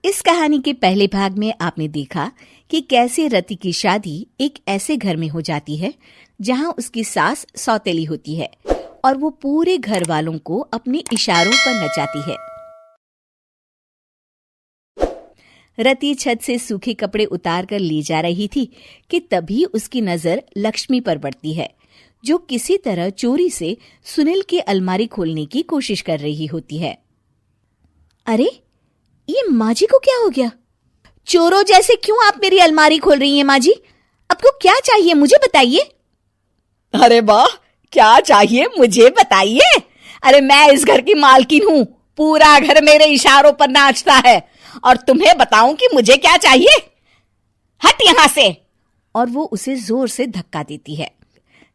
इस कहानी के पहले भाग में आपने देखा कि कैसे रति की शादी एक ऐसे घर में हो जाती है जहां उसकी सास सौतेली होती है और वो पूरे घर वालों को अपने इशारों पर नचाती है। रति छत से सूखे कपड़े उतार कर ले जा रही थी कि तभी उसकी नजर लक्ष्मी पर पड़ती है, जो किसी तरह चोरी से सुनील की अलमारी खोलने की कोशिश कर रही होती है। अरे, ये माँ जी को क्या हो गया? चोरों जैसे क्यों आप मेरी अलमारी खोल रही हैं माँ जी? आपको क्या चाहिए मुझे बताइए। अरे वाह, क्या चाहिए मुझे बताइए। अरे मैं इस घर की मालकिन हूँ, पूरा घर मेरे इशारों पर नाचता है और तुम्हें बताऊं कि मुझे क्या चाहिए? हट यहाँ से। और वो उसे जोर से धक्का देती है।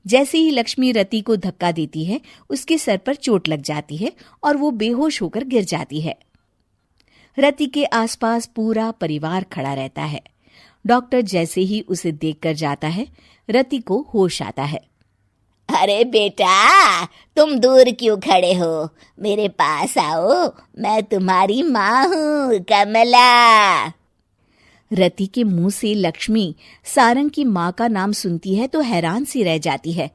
जैसे ही लक्ष्मी रति को धक्का देती है, उसके सर पर चोट लग जाती है और वो बेहोश होकर गिर जाती है। रति के आसपास पूरा परिवार खड़ा रहता है। डॉक्टर जैसे ही उसे देखकर जाता है, रति को होश आता है। अरे बेटा, तुम दूर क्यों खड़े हो? मेरे पास आओ, मैं तुम्हारी माँ हूँ, कमला। रति के मुंह से लक्ष्मी सारंग की माँ का नाम सुनती है तो हैरान सी रह जाती है।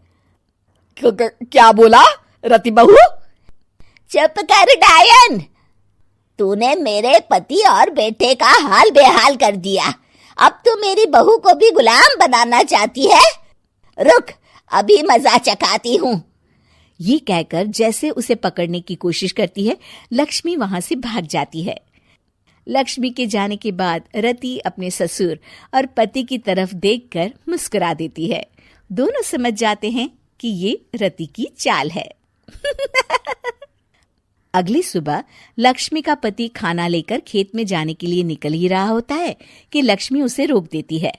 क्या बोला रति बहू? चुप कर डायन, तूने मेरे पति और बेटे का हाल बेहाल कर दिया। अब तू मेरी बहू को भी गुलाम बनाना चाहती है? रुक, अभी मजा चखाती हूँ। ये कहकर जैसे उसे पकड़ने की कोशिश करती है, लक्ष्मी वहां से भाग जाती है। लक्ष्मी के जाने के बाद रति अपने ससुर और पति की तरफ देखकर मुस्कुरा देती है। दोनों समझ जाते हैं कि ये रति की चाल है। अगली सुबह लक्ष्मी का पति खाना लेकर खेत में जाने के लिए निकल ही रहा होता है कि लक्ष्मी उसे रोक देती है।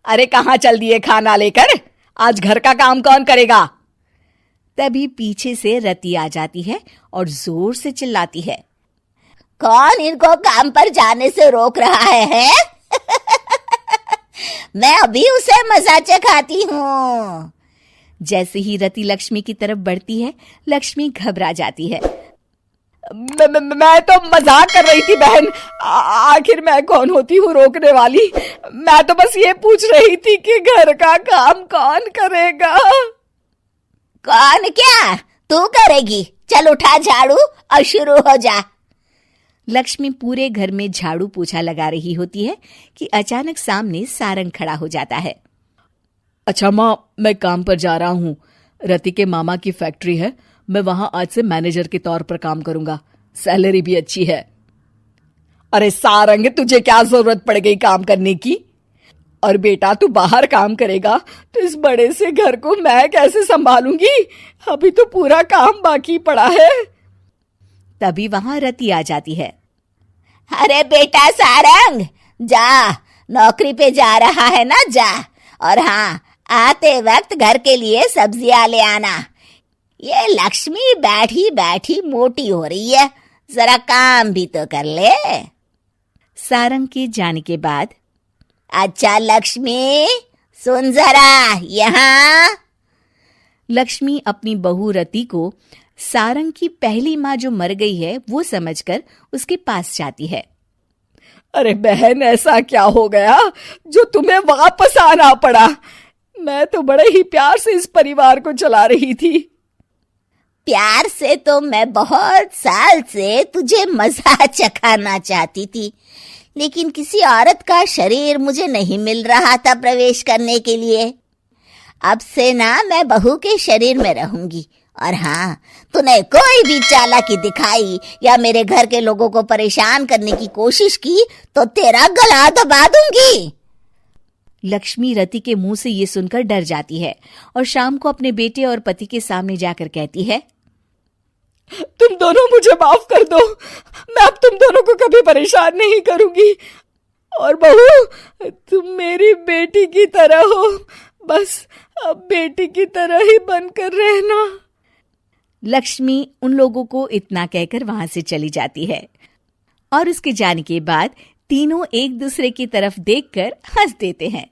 अरे कहाँ चल दिए खाना लेकर? आज घर का काम कौन करेगा? तभी पीछे से रति आ जाती है और जोर से चिल्लाती है। कौन इनको काम पर जाने से रोक रहा है? मैं अभी उसे मजा चखाती हूँ। जैसे ही रति लक्ष्मी की तरफ बढ़ती है, लक्ष्मी घबरा जाती है। मैं तो मजाक कर रही थी बहन। आखिर मैं कौन होती हूँ रोकने वाली? मैं तो बस ये पूछ रही थी कि घर का काम कौन करेगा। कौन क्या? तू करेगी। चल उठा झाड़ू और शुरू हो जा। लक्ष्मी पूरे घर में झाड़ू पोछा लगा रही होती है कि अचानक सामने सारंग खड़ा हो जाता है। अच्छा माँ, मैं काम पर जा रहा हूँ। रति के मामा की फैक्ट्री है, मैं वहां आज से मैनेजर के तौर पर काम करूंगा। सैलरी भी अच्छी है। अरे सारंग, तुझे क्या जरूरत पड़ गई काम करने की? और बेटा, तू बाहर काम करेगा तो इस बड़े से घर को मैं कैसे संभालूंगी? अभी तो पूरा काम बाकी पड़ा है। तभी वहां रति आ जाती है। अरे बेटा सारंग, जा, नौकरी पे जा रहा है ना, जा। और हाँ, आते वक्त घर के लिए सब्जियां ले आना। ये लक्ष्मी बैठी बैठी मोटी हो रही है, जरा काम भी तो कर ले। सारंग के जाने के बाद, अच्छा लक्ष्मी, सुन जरा यहाँ। लक्ष्मी अपनी बहू रति को सारंग की पहली माँ जो मर गई है वो समझकर उसके पास जाती है। अरे बहन, ऐसा क्या हो गया जो तुम्हें वापस आना पड़ा? मैं तो बड़े ही प्यार से इस परिवार को चला रही थी। प्यार से तो मैं बहुत साल से तुझे मजा चखाना चाहती थी, लेकिन किसी औरत का शरीर मुझे नहीं मिल रहा था प्रवेश करने के लिए। अब से ना मैं बहू के शरीर में रहूंगी। और हाँ, तूने कोई भी चालाकी दिखाई या मेरे घर के लोगों को परेशान करने की कोशिश की तो तेरा गला दबा दूंगी। लक्ष्मी रति के मुंह से ये सुनकर डर जाती है और शाम को अपने बेटे और पति के सामने जाकर कहती है, तुम दोनों मुझे माफ कर दो। मैं अब तुम दोनों को कभी परेशान नहीं करूंगी। और बहू, तुम मेरी बेटी की तरह हो, बस अब बेटी की तरह ही बनकर रहना। लक्ष्मी उन लोगों को इतना कहकर वहां से चली जाती है और उसके जाने के बाद तीनों एक दूसरे की तरफ देखकर हंस देते हैं।